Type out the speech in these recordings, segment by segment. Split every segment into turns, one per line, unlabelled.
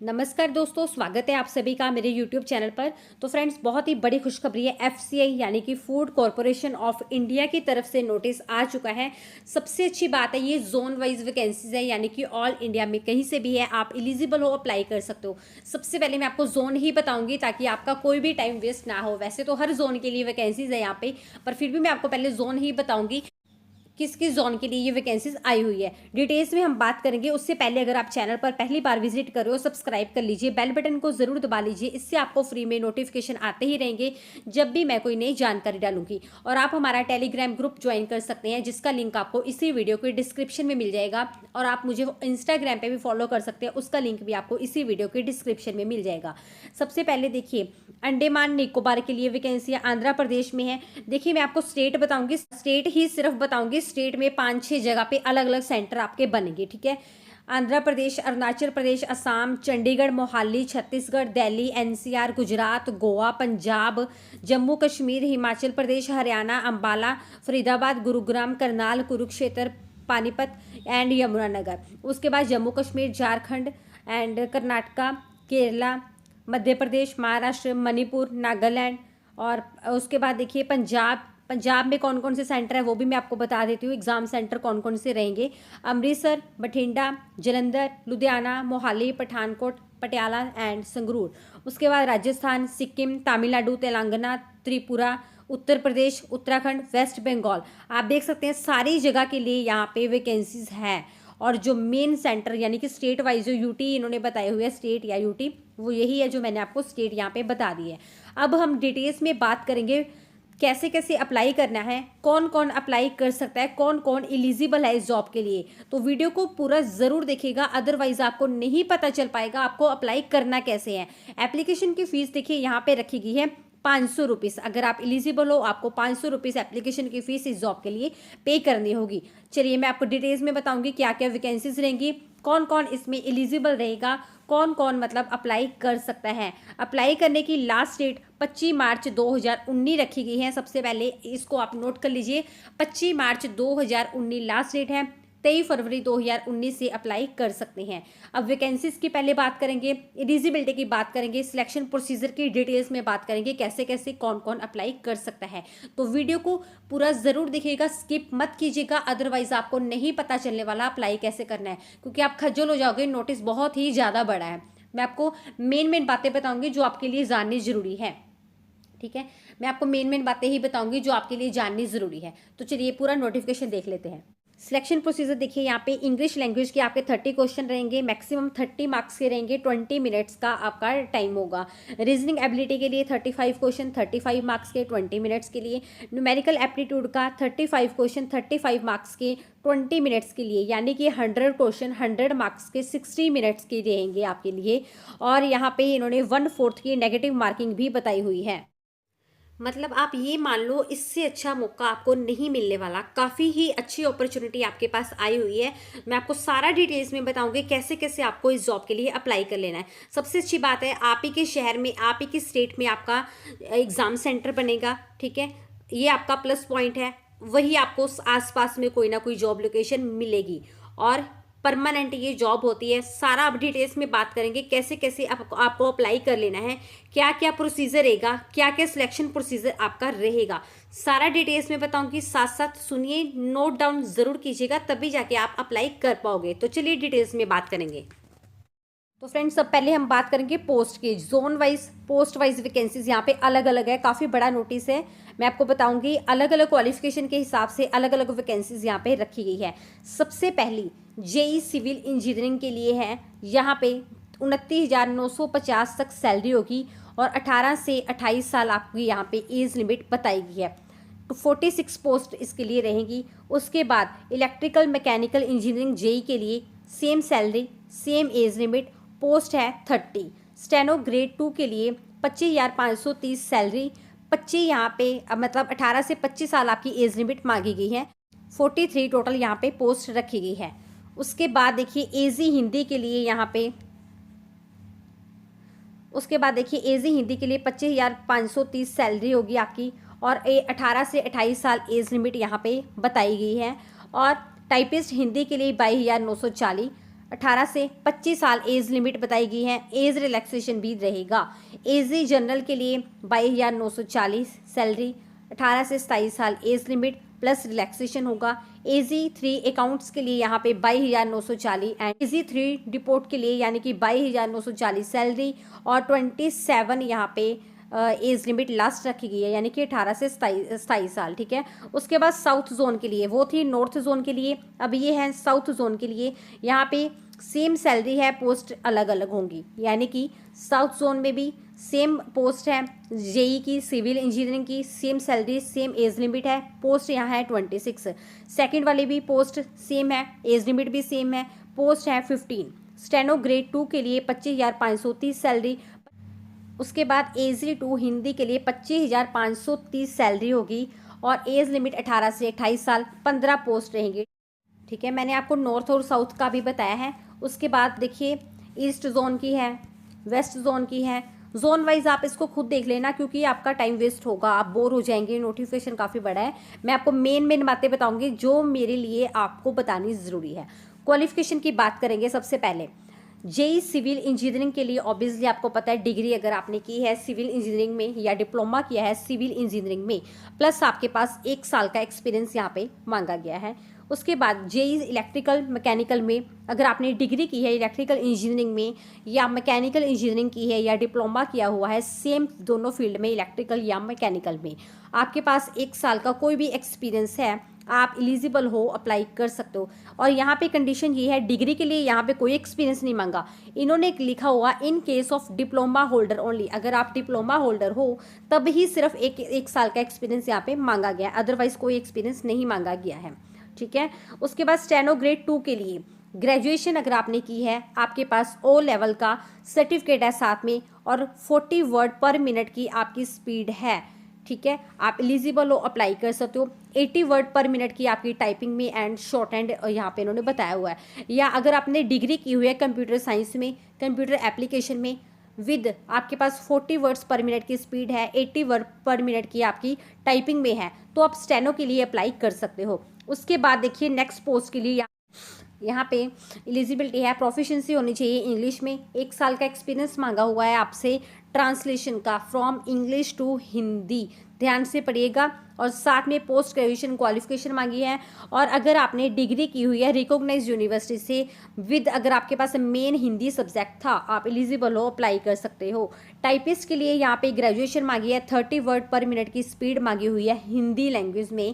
नमस्कार दोस्तों, स्वागत है आप सभी का मेरे YouTube चैनल पर। तो फ्रेंड्स, बहुत ही बड़ी खुशखबरी है। FCI यानी कि फूड कॉरपोरेशन ऑफ इंडिया की तरफ से नोटिस आ चुका है। सबसे अच्छी बात है, ये जोन वाइज वैकेंसीज है, यानी कि ऑल इंडिया में कहीं से भी है आप एलिजिबल हो, अप्लाई कर सकते हो। सबसे पहले मैं आपको जोन ही बताऊंगी ताकि आपका कोई भी टाइम वेस्ट ना हो। वैसे तो हर जोन के लिए वैकेंसीज है यहाँ पे, पर फिर भी मैं आपको पहले जोन ही बताऊंगी किस किस जोन के लिए ये वैकेंसीज आई हुई है। डिटेल्स में हम बात करेंगे। उससे पहले अगर आप चैनल पर पहली बार विजिट कर रहे हो, सब्सक्राइब कर लीजिए, बेल बटन को जरूर दबा लीजिए। इससे आपको फ्री में नोटिफिकेशन आते ही रहेंगे जब भी मैं कोई नई जानकारी डालूंगी। और आप हमारा टेलीग्राम ग्रुप ज्वाइन कर सकते हैं, जिसका लिंक आपको इसी वीडियो के डिस्क्रिप्शन में मिल जाएगा। और आप मुझे इंस्टाग्राम पे भी फॉलो कर सकते हैं, उसका लिंक भी आपको इसी वीडियो के डिस्क्रिप्शन में मिल जाएगा। सबसे पहले देखिए, अंडमान निकोबार के लिए वैकेंसियां आंध्र प्रदेश में है। देखिए, मैं आपको स्टेट बताऊंगी, स्टेट ही सिर्फ बताऊंगी। स्टेट में 5-6 जगह पे अलग अलग सेंटर आपके बनेंगे, ठीक है। Andhra Pradesh, Arunachal Pradesh, Assam, Chandigarh, Mohali, Chhattisgarh, Delhi, NCR, Gujarat, Goa, Punjab, Jammu Kashmir, Himachal Pradesh, Haryana, Ambala, Faridabad, Gurugram, Karnal, Kurukshetra, Panipat and Yamunanagar. उसके बाद जम्मू कश्मीर, झारखंड एंड कर्नाटका, केरला, मध्य प्रदेश, महाराष्ट्र, मणिपुर, नागालैंड। और उसके बाद देखिए पंजाब में कौन कौन से सेंटर है वो भी मैं आपको बता देती हूँ। एग्जाम सेंटर कौन कौन से रहेंगे: अमृतसर, बठिंडा, जलंधर, लुधियाना, मोहाली, पठानकोट, पटियाला एंड संगरूर। उसके बाद राजस्थान, सिक्किम, तमिलनाडु, तेलंगाना, त्रिपुरा, उत्तर प्रदेश, उत्तराखंड, वेस्ट बंगाल। आप देख सकते हैं सारी जगह के लिए यहाँ पे वैकेंसीज है। और जो मेन सेंटर यानी कि स्टेट वाइज जो यूटी इन्होंने बताए हुए हैं, स्टेट या यूटी, वो यही है जो मैंने आपको स्टेट यहाँ पे बता दी है। अब हम डिटेल्स में बात करेंगे कैसे कैसे अप्लाई करना है, कौन कौन अप्लाई कर सकता है, कौन कौन एलिजिबल है इस जॉब के लिए। तो वीडियो को पूरा ज़रूर देखिएगा, अदरवाइज आपको नहीं पता चल पाएगा आपको अप्लाई करना कैसे है। एप्लीकेशन की फीस देखिए यहाँ पे रखी गई है 500 रुपीज़। अगर आप एलिजिबल हो, आपको 500 रुपीज़ एप्लीकेशन की फीस इस जॉब के लिए पे करनी होगी। चलिए मैं आपको डिटेल्स में बताऊंगी क्या क्या वैकेंसीज रहेंगी, कौन कौन इसमें एलिजिबल रहेगा, कौन कौन मतलब अप्लाई कर सकता है। अप्लाई करने की लास्ट डेट 25 मार्च 2019 रखी गई है। सबसे पहले इसको आप नोट कर लीजिए, 25 मार्च 2019 लास्ट डेट है। 23 फरवरी 2019 से अप्लाई कर सकते हैं। अब वैकेंसीज की पहले बात करेंगे, एलिजिबिलिटी की बात करेंगे, सिलेक्शन प्रोसीजर की डिटेल्स में बात करेंगे, कैसे कैसे कौन कौन अप्लाई कर सकता है। तो वीडियो को पूरा ज़रूर देखिएगा, स्किप मत कीजिएगा, अदरवाइज आपको नहीं पता चलने वाला अप्लाई कैसे करना है, क्योंकि आप खज्जल हो जाओगे। नोटिस बहुत ही ज़्यादा बड़ा है। मैं आपको मेन बातें बताऊंगी जो आपके लिए जाननी ज़रूरी है, ठीक है। मैं आपको मेन बातें ही बताऊंगी जो आपके लिए जाननी ज़रूरी है। तो चलिए पूरा नोटिफिकेशन देख लेते हैं। सिलेक्शन प्रोसीजर देखिए, यहाँ पे इंग्लिश लैंग्वेज के आपके 30 क्वेश्चन रहेंगे, मैक्सिमम 30 मार्क्स के रहेंगे, 20 मिनट्स का आपका टाइम होगा। रीजनिंग एबिलिटी के लिए 35 क्वेश्चन, 35 मार्क्स के 20 मिनट्स के लिए। न्यूमेरिकल एप्टीट्यूड का 35 क्वेश्चन, 35 मार्क्स के 20 मिनट्स के लिए, यानी कि 100 क्वेश्चन 100 मार्क्स के 60 मिनट्स के रहेंगे आपके लिए। और यहाँ पे इन्होंने 1/4 की नेगेटिव मार्किंग भी बताई हुई है। मतलब आप ये मान लो, इससे अच्छा मौका आपको नहीं मिलने वाला। काफ़ी ही अच्छी अपॉर्चुनिटी आपके पास आई हुई है। मैं आपको सारा डिटेल्स में बताऊंगी कैसे कैसे आपको इस जॉब के लिए अप्लाई कर लेना है। सबसे अच्छी बात है, आप ही के शहर में, आप ही के स्टेट में आपका एग्ज़ाम सेंटर बनेगा, ठीक है। ये आपका प्लस पॉइंट है। वही आपको आसपास में कोई ना कोई जॉब लोकेशन मिलेगी और परमानेंट ये जॉब होती है। सारा अब डिटेल्स में बात करेंगे कैसे कैसे आपको अप्लाई कर लेना है, क्या क्या प्रोसीजर रहेगा, क्या क्या सिलेक्शन प्रोसीजर आपका रहेगा, सारा डिटेल्स में बताऊंगी। साथ साथ सुनिए, नोट डाउन जरूर कीजिएगा, तभी जाके आप अप्लाई कर पाओगे। तो चलिए डिटेल्स में बात करेंगे। तो फ्रेंड्स, सब पहले हम बात करेंगे पोस्ट की। Zone wise, post wise vacancies यहाँ पे अलग अलग है, काफ़ी बड़ा नोटिस है। मैं आपको बताऊंगी अलग अलग क्वालिफिकेशन के हिसाब से अलग अलग वैकेंसीज यहाँ पे रखी गई है। सबसे पहली जेई सिविल इंजीनियरिंग के लिए है। यहाँ पे 29,950 तक सैलरी होगी और 18 से 28 साल आपकी यहाँ पे एज लिमिट बताई गई है। तो 46 पोस्ट इसके लिए रहेंगी। उसके बाद इलेक्ट्रिकल मैकेनिकल इंजीनियरिंग जेई के लिए same salary, same age limit, post है 30। स्टेनो ग्रेड 2 के लिए 25,530 सैलरी, 25 यहाँ पे मतलब 18 से 25 साल आपकी एज लिमिट मांगी गई है। 43 टोटल यहाँ पे पोस्ट रखी गई है। उसके बाद देखिए एजी हिंदी के लिए यहाँ पे, उसके बाद देखिए एजी हिंदी के लिए 25,530 सैलरी होगी आपकी और 18 से 28 साल एज लिमिट यहाँ पे बताई गई है। और टाइपिस्ट हिंदी के लिए 22,940, 18 से 25 साल एज लिमिट बताई गई है। एज रिलैक्सेशन भी रहेगा। एजी जनरल के लिए 22,940 सैलरी, 18 से 27 साल एज लिमिट प्लस रिलैक्सेशन होगा। एजी 3 अकाउंट्स के लिए यहाँ पे 22,940 एंड एजी 3 रिपोर्ट के लिए यानी कि 22,940 सैलरी और 27 यहाँ पे एज लिमिट लास्ट रखी गई है यानी कि 18 से 27 साल। ठीक है, उसके बाद साउथ जोन के लिए, वो थी नॉर्थ जोन के लिए, अब ये है साउथ जोन के लिए। यहाँ पे सेम सैलरी है, पोस्ट अलग अलग होंगी यानी कि साउथ जोन में भी सेम पोस्ट है। जेई की, सिविल इंजीनियरिंग की same salary, same age limit है, पोस्ट यहाँ है 26। सेकंड वाले भी पोस्ट सेम है, एज लिमिट भी सेम है, पोस्ट है 15। स्टेनो ग्रेड 2 के लिए 25,530 सैलरी। उसके बाद एजी 2 हिंदी के लिए 25,530 सैलरी होगी और एज लिमिट 18 से 28 साल, 15 पोस्ट रहेंगे। ठीक है, मैंने आपको नॉर्थ और साउथ का भी बताया है। उसके बाद देखिए ईस्ट जोन की है, वेस्ट जोन की है। जोन वाइज आप इसको खुद देख लेना क्योंकि आपका टाइम वेस्ट होगा, आप बोर हो जाएंगे, नोटिफिकेशन काफ़ी बड़ा है। मैं आपको मेन बातें बताऊंगी जो मेरे लिए आपको बतानी ज़रूरी है। क्वालिफिकेशन की बात करेंगे सबसे पहले। जेई सिविल इंजीनियरिंग के लिए ऑब्वियसली आपको पता है डिग्री अगर आपने की है सिविल इंजीनियरिंग में या डिप्लोमा किया है सिविल इंजीनियरिंग में, प्लस आपके पास 1 साल का एक्सपीरियंस यहाँ पे मांगा गया है। उसके बाद जेई इलेक्ट्रिकल मैकेनिकल में अगर आपने डिग्री की है इलेक्ट्रिकल इंजीनियरिंग में या मैकेनिकल इंजीनियरिंग की है या डिप्लोमा किया हुआ है सेम दोनों फील्ड में, इलेक्ट्रिकल या मैकेनिकल में, आपके पास 1 साल का कोई भी एक्सपीरियंस है, आप एलिजिबल हो, अप्लाई कर सकते हो। और यहाँ पे कंडीशन ये है, डिग्री के लिए यहाँ पे कोई एक्सपीरियंस नहीं मांगा, इन्होंने लिखा हुआ in case of diploma holder only. अगर आप डिप्लोमा होल्डर हो तब ही सिर्फ एक साल का एक्सपीरियंस यहाँ पे मांगा गया, अदरवाइज कोई एक्सपीरियंस नहीं मांगा गया है। ठीक है, उसके बाद स्टेनो ग्रेड 2 के लिए ग्रेजुएशन अगर आपने की है, आपके पास ओ लेवल का सर्टिफिकेट है साथ में और 40 वर्ड पर मिनट की आपकी स्पीड है। ठीक है, आप एलिजिबल हो, अप्लाई कर सकते हो। 80 वर्ड पर मिनट की आपकी टाइपिंग में एंड शॉर्ट हैंड यहाँ पे इन्होंने बताया हुआ है। या अगर आपने डिग्री की हुई है कंप्यूटर साइंस में, कंप्यूटर एप्लीकेशन में, विद आपके पास 40 वर्ड्स पर मिनट की स्पीड है, 80 वर्ड पर मिनट की आपकी टाइपिंग में है, तो आप स्टेनो के लिए अप्लाई कर सकते हो। उसके बाद देखिए नेक्स्ट पोस्ट के लिए यहाँ पे एलिजिबिलिटी है, प्रोफिशिएंसी होनी चाहिए इंग्लिश में, 1 साल का एक्सपीरियंस मांगा हुआ है आपसे ट्रांसलेशन का फ्रॉम इंग्लिश टू हिंदी, ध्यान से पढ़िएगा। और साथ में पोस्ट ग्रेजुएशन क्वालिफिकेशन मांगी है। और अगर आपने डिग्री की हुई है रिकॉग्नाइज्ड यूनिवर्सिटी से विद, अगर आपके पास मेन हिंदी सब्जेक्ट था, आप एलिजिबल हो, अप्लाई कर सकते हो। टाइपिस्ट के लिए यहाँ पे ग्रेजुएशन मांगी है, 30 वर्ड पर मिनट की स्पीड मांगी हुई है हिंदी लैंग्वेज में।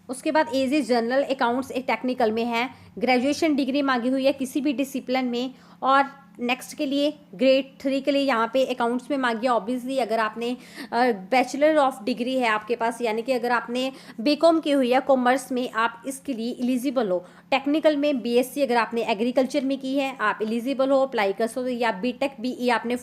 उसके बाद एजी जनरल अकाउंट्स एक टेक्निकल में है, ग्रेजुएशन डिग्री मांगी हुई है किसी भी डिसिप्लिन में। और नेक्स्ट के लिए ग्रेड 3 के लिए यहाँ पे अकाउंट्स में मांगी है। ऑब्वियसली अगर आपने बैचलर ऑफ डिग्री है आपके पास, यानी कि अगर आपने बीकॉम की हुई है कॉमर्स में, आप इसके लिए एलिजिबल हो। टेक्निकल में बीएससी अगर आपने एग्रीकल्चर में की है, आप एलिजिबल हो, अप्लाई कर सकते हो। या बीटेक बीई आपने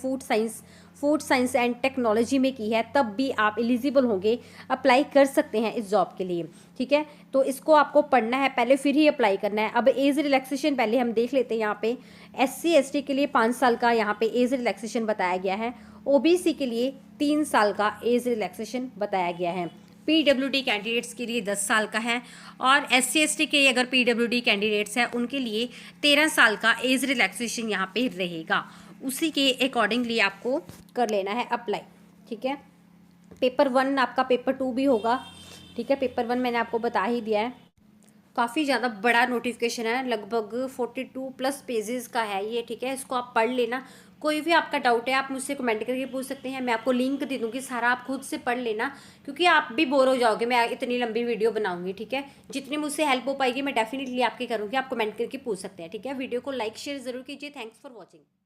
फूड साइंस एंड टेक्नोलॉजी में की है, तब भी आप एलिजिबल होंगे, अप्लाई कर सकते हैं इस जॉब के लिए। ठीक है, तो इसको आपको पढ़ना है पहले, फिर ही अप्लाई करना है। अब एज रिलैक्सेशन पहले हम देख लेते हैं। यहाँ पे SC ST के लिए 5 साल का यहाँ पे एज रिलैक्सेशन बताया गया है। OBC के लिए 3 साल का एज रिलैक्सेशन बताया गया है। PWD कैंडिडेट्स के लिए 10 साल का है। और SC ST के अगर PWD कैंडिडेट्स हैं उनके लिए 13 साल का एज रिलैक्सेशन यहाँ पे रहेगा। उसी के अकॉर्डिंगली आपको कर लेना है अप्लाई। ठीक है, पेपर 1 आपका पेपर 2 भी होगा। ठीक है, पेपर 1 मैंने आपको बता ही दिया है। काफ़ी ज़्यादा बड़ा नोटिफिकेशन है, लगभग 42+ पेजेस का है ये। ठीक है, इसको आप पढ़ लेना। कोई भी आपका डाउट है आप मुझसे कमेंट करके पूछ सकते हैं, मैं आपको लिंक दे दूँगी, सारा आप खुद से पढ़ लेना क्योंकि आप भी बोर हो जाओगे मैं इतनी लंबी वीडियो बनाऊंगी। ठीक है, जितनी मुझसे हेल्प हो पाएगी मैं डेफिनेटली आपके करूँगी, आप कमेंट करके पूछ सकते हैं। ठीक है, वीडियो को लाइक शेयर ज़रूर कीजिए। Thanks for watching.